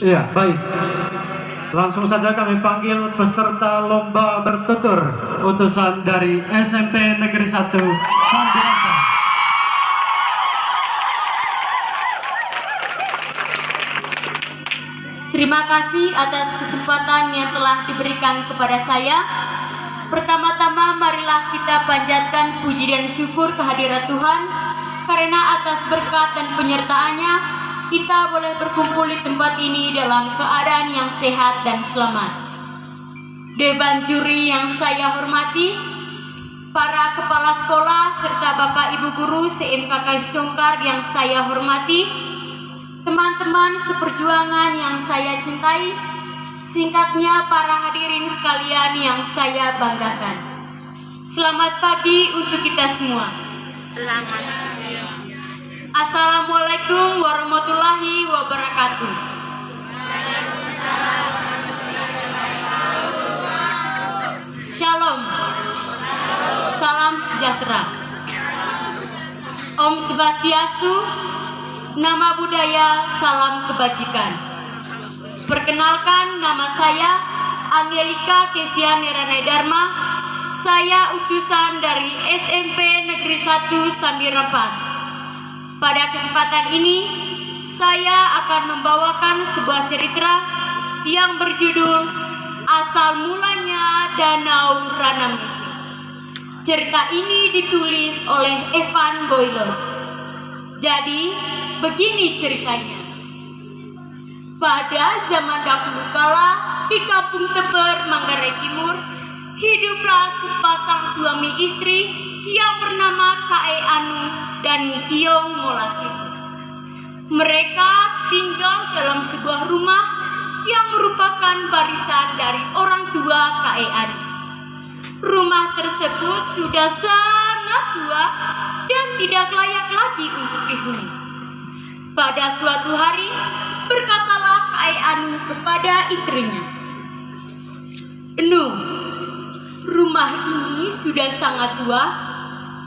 Iya, baik. Langsung saja kami panggil peserta lomba bertutur utusan dari SMP Negeri 1 Sambilanto. Terima kasih atas kesempatan yang telah diberikan kepada saya. Pertama-tama marilah kita panjatkan puji dan syukur kehadirat Tuhan, karena atas berkat dan penyertaannya kita boleh berkumpul di tempat ini dalam keadaan yang sehat dan selamat. Dewan juri yang saya hormati, para kepala sekolah serta Bapak Ibu guru CMKK Congkar yang saya hormati, teman-teman seperjuangan yang saya cintai, singkatnya para hadirin sekalian yang saya banggakan. Selamat pagi untuk kita semua. Selamat. Assalamualaikum warahmatullahi wabarakatuh. Shalom. Salam sejahtera. Om Swastiastu. Nama budaya, salam kebajikan. Perkenalkan, nama saya Angelika Kesiani Ranai Dharma. Saya utusan dari SMP Negeri 1 Sambirepas. Pada kesempatan ini, saya akan membawakan sebuah cerita yang berjudul Asal Mulanya Danau Ranamisi. Cerita ini ditulis oleh Evan Boyle. Jadi, begini ceritanya. Pada zaman dahulu kala, di Kampung Teber, Manggarai Timur, hiduplah sepasang suami istri yang bernama Kae Anu dan Tiong Molasliho. Mereka tinggal dalam sebuah rumah yang merupakan warisan dari orang tua Kae Anu. Rumah tersebut sudah sangat tua dan tidak layak lagi untuk dihuni. Pada suatu hari, berkatalah Kae Anu kepada istrinya, "Enu, rumah ini sudah sangat tua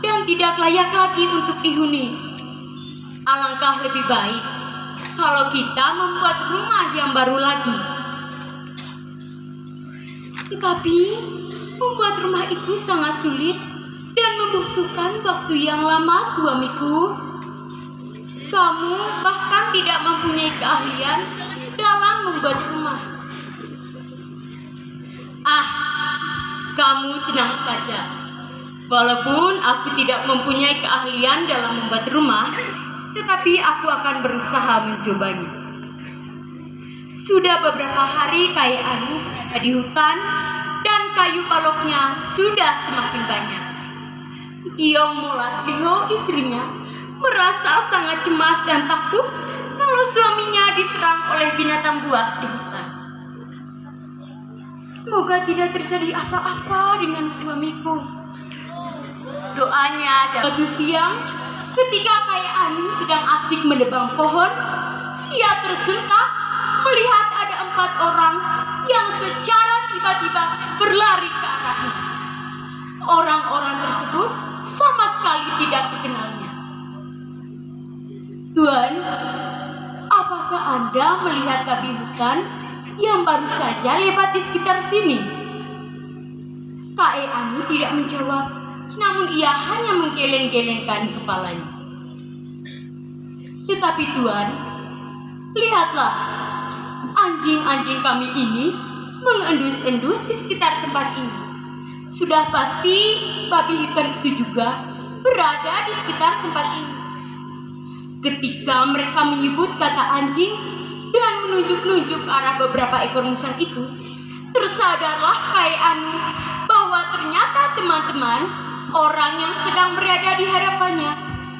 dan tidak layak lagi untuk dihuni. Alangkah lebih baik kalau kita membuat rumah yang baru lagi." Tetapi membuat rumah itu sangat sulit dan membutuhkan waktu yang lama, suamiku. Kamu bahkan tidak mempunyai keahlian dalam membuat rumah. Kamu tenang saja. Walaupun aku tidak mempunyai keahlian dalam membuat rumah, tetapi aku akan berusaha mencobanya. Sudah beberapa hari Kae Anu berada di hutan dan kayu paloknya sudah semakin banyak. Tiong Molasliho, istrinya, merasa sangat cemas dan takut kalau suaminya diserang oleh binatang buas di hutan. Semoga tidak terjadi apa-apa dengan suamiku. Doanya dan suatu siang, ketika Kae Anu sedang asik menebang pohon, ia tersentak melihat ada 4 orang yang secara tiba-tiba berlari ke arahnya. Orang-orang tersebut sama sekali tidak dikenalnya. "Tuan, apakah Anda melihat babi hutan yang baru saja lewat di sekitar sini?" Kae Anu tidak menjawab, namun ia hanya menggeleng-gelengkan kepalanya. "Tetapi Tuan, lihatlah, anjing-anjing kami ini mengendus-endus di sekitar tempat ini. Sudah pasti babi hitam itu juga berada di sekitar tempat ini." Ketika mereka menyebut kata anjing dan menunjuk-nunjuk ke arah beberapa ekor musang itu, tersadarlah Kae Anu bahwa ternyata teman-teman, orang yang sedang berada di hadapannya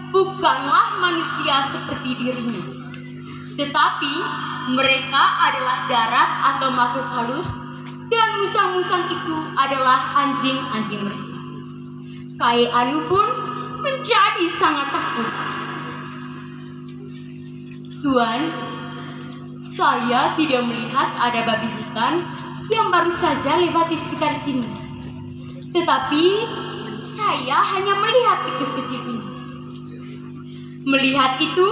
bukanlah manusia seperti dirinya, tetapi mereka adalah darat atau makhluk halus, dan musang-musang itu adalah anjing-anjing mereka. Kae Anu pun menjadi sangat takut. "Tuan, saya tidak melihat ada babi hutan yang baru saja lewat di sekitar sini. Tetapi saya hanya melihat tikus kecil ini." Melihat itu,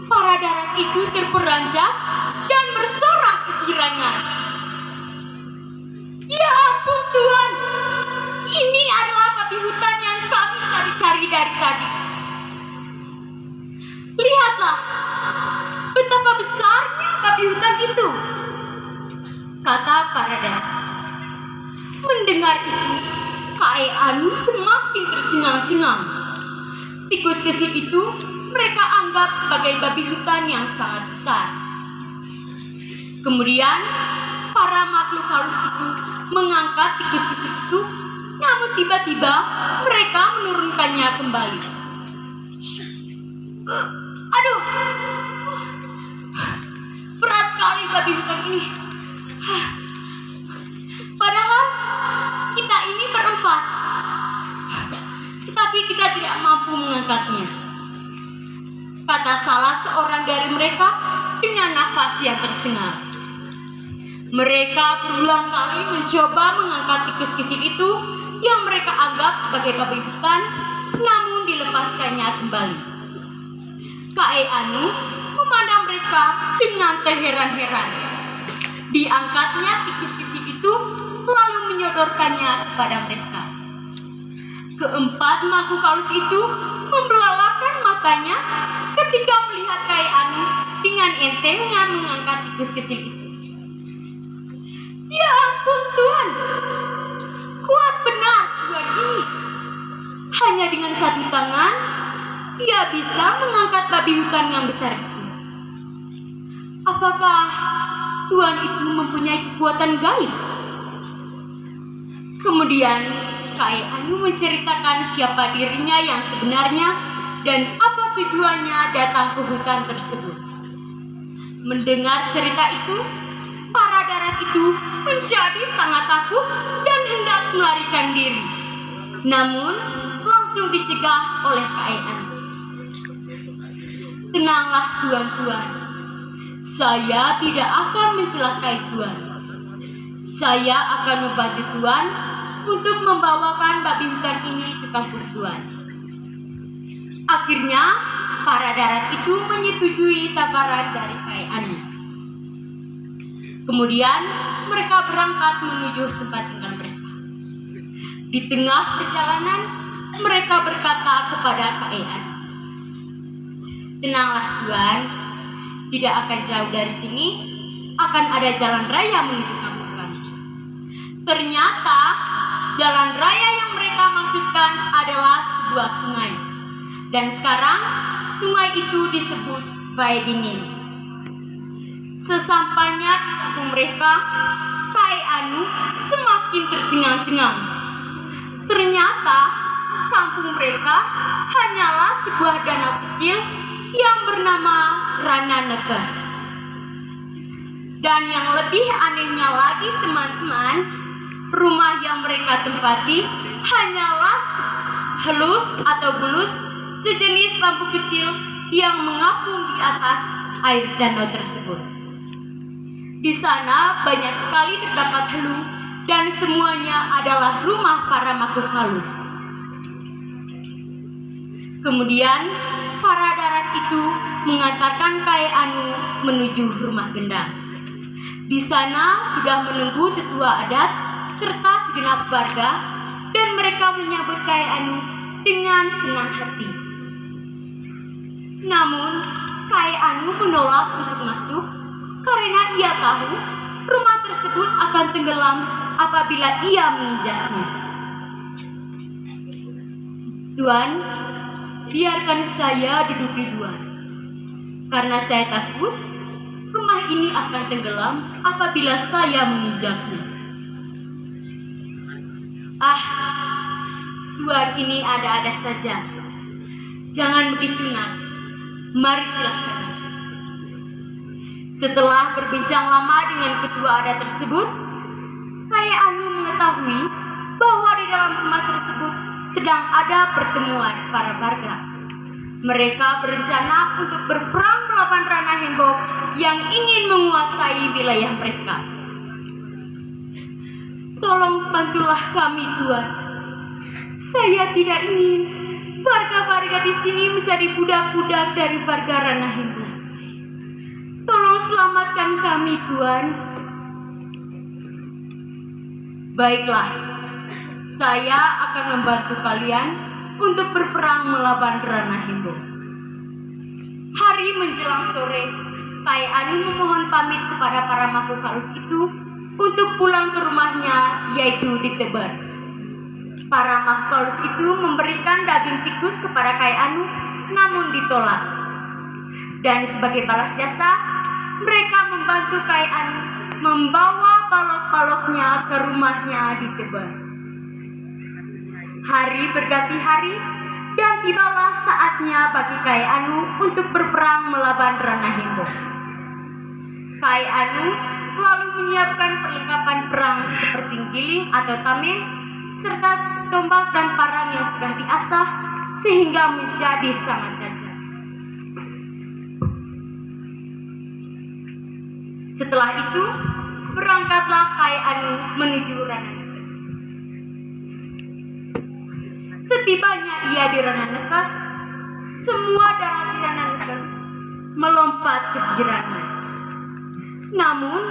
para darat itu terperanjat dan bersorak kegirangan. Ya ampun Tuan, ini adalah babi hutan yang kami cari-cari dari tadi. Lihatlah betapa besarnya babi hutan itu, kata para darat. Mendengar itu, Kak Anu semakin tercengang-cengang. Tikus kecil itu mereka anggap sebagai babi hutan yang sangat besar. Kemudian para makhluk halus itu mengangkat tikus kecil itu, namun tiba-tiba mereka menurunkannya kembali. Aduh, berat sekali babi hutan ini. Padahal kita ini berempat, tetapi kita tidak mampu mengangkatnya, kata salah seorang dari mereka dengan nafas yang tersengal. Mereka berulang kali mencoba mengangkat tikus kecil itu yang mereka anggap sebagai babi hutan, namun dilepaskannya kembali. Kak Anu memandang mereka dengan terheran-heran. Diangkatnya tikus kecil itu lalu menyodorkannya kepada mereka. Keempat makhluk halus itu membelalakan matanya ketika melihat Kak Anu dengan entengnya mengangkat tikus kecil itu. Ya ampun Tuan, kuat benar Tuan ini. Hanya dengan satu tangan, dia bisa mengangkat babi hutan yang besar itu. Apakah Tuan itu mempunyai kekuatan gaib? Kemudian Kak Anu menceritakan siapa dirinya yang sebenarnya dan apa tujuannya datang ke hutan tersebut. Mendengar cerita itu, para darat itu menjadi sangat takut dan hendak melarikan diri. Namun langsung dicegah oleh Kak Anu. Tenanglah Tuan-tuan, saya tidak akan mencelakai Tuan. Saya akan membantu Tuan untuk membawakan babi hutan ini ke kampung Tuan. Akhirnya para darat itu menyetujui tawaran dari Kak Anu. Kemudian mereka berangkat menuju tempat tinggal mereka. Di tengah perjalanan mereka berkata kepada Kak Anu, tenanglah Tuan, tidak akan jauh dari sini akan ada jalan raya menuju kampung kami. Ternyata jalan raya yang mereka maksudkan adalah sebuah sungai. Dan sekarang sungai itu disebut Vaidingin. Sesampainya di kampung mereka, Kak Anu semakin tercengang-cengang. Ternyata kampung mereka hanyalah sebuah danau kecil yang bernama Rana Negas. Dan yang lebih anehnya lagi teman-teman, rumah yang mereka tempati hanyalah helus atau bulus sejenis bambu kecil yang mengapung di atas air danau tersebut. Di sana banyak sekali terdapat helung dan semuanya adalah rumah para makhluk halus. Kemudian para darat itu mengantarkan Kak Anu menuju rumah gendang. Di sana sudah menunggu tetua adat serta segenap warga dan mereka menyambut Kak Anu dengan senang hati. Namun Kak Anu menolak untuk masuk karena ia tahu rumah tersebut akan tenggelam apabila ia menginjaknya. Tuan, biarkan saya duduk di luar, karena saya takut rumah ini akan tenggelam apabila saya menginjaknya. Ah, Tuan ini ada-ada saja. Jangan begitu nak. Mari silahkan masuk. Setelah berbincang lama dengan ketua adat tersebut, Kak Anu mengetahui bahwa di dalam rumah tersebut sedang ada pertemuan para warga. Mereka berencana untuk berperang melawan Rana Hembok yang ingin menguasai wilayah mereka. Tolong bantulah kami Tuan. Saya tidak ingin warga-warga di sini menjadi budak-budak dari warga Ranah Hembok. Tolong selamatkan kami, Tuan. Baiklah, saya akan membantu kalian untuk berperang melawan Ranah Hembok. Hari menjelang sore, Kai Anu memohon pamit kepada para makhluk halus itu untuk pulang ke rumahnya, yaitu di Tebet. Para makhluk halus itu memberikan daging tikus kepada Kai Anu, namun ditolak. Dan sebagai balas jasa, mereka membantu Kai Anu membawa balok-baloknya ke rumahnya di Tebet. Hari berganti hari, dan tibalah saatnya bagi Kai Anu untuk berperang melawan Ranah Hembok. Kai Anu lalu menyiapkan perlengkapan perang seperti giling atau tameng, serta tombak dan parang yang sudah diasah sehingga menjadi sangat gagah. Setelah itu, berangkatlah Kai Anu menuju Ranah Nekas. Setibanya ia di Ranah Nekas, semua darat di Ranah Nekas melompat kegirangan. Namun,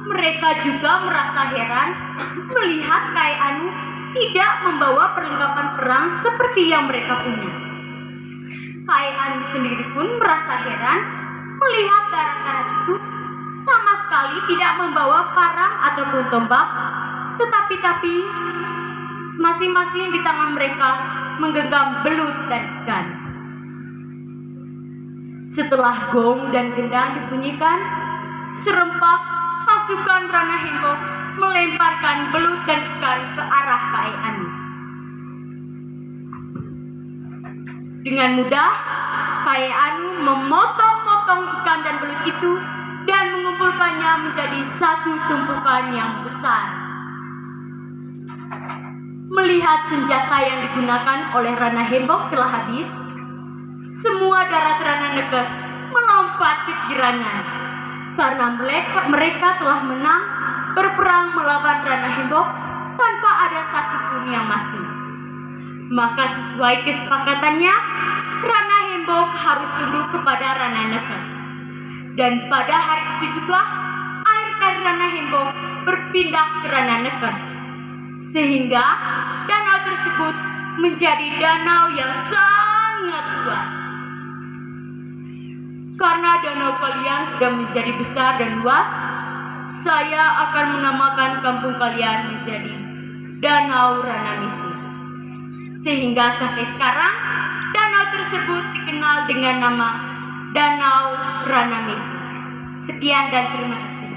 mereka juga merasa heran melihat Kai Anu tidak membawa perlengkapan perang seperti yang mereka punya. Kai Anu sendiri pun merasa heran melihat darat-darat itu sama sekali tidak membawa parang ataupun tombak, tetapi masing-masing di tangan mereka menggenggam belut dan ikan. Setelah gong dan gendang dibunyikan, serempak pasukan Ranah Hembok melemparkan belut dan ikan ke arah Kai Anu. Dengan mudah, Kai Anu memotong-potong ikan dan belut itu dan mengumpulkannya menjadi satu tumpukan yang besar. Melihat senjata yang digunakan oleh Ranah Hembok telah habis, semua darat Ranah Nekas melompat kegirangan karena mereka telah menang berperang melawan Ranah Hembok tanpa ada satupun yang mati. Maka sesuai kesepakatannya, Ranah Hembok harus tunduk kepada Ranah Nekas. Dan pada hari itu juga, air dari Ranah Hembok berpindah ke Ranah Nekas, sehingga danau tersebut menjadi danau yang sangat luas. Karena danau kalian sudah menjadi besar dan luas, saya akan menamakan kampung kalian menjadi Danau Ranamisi. Sehingga sampai sekarang, danau tersebut dikenal dengan nama Danau Ranamisi. Sekian dan terima kasih.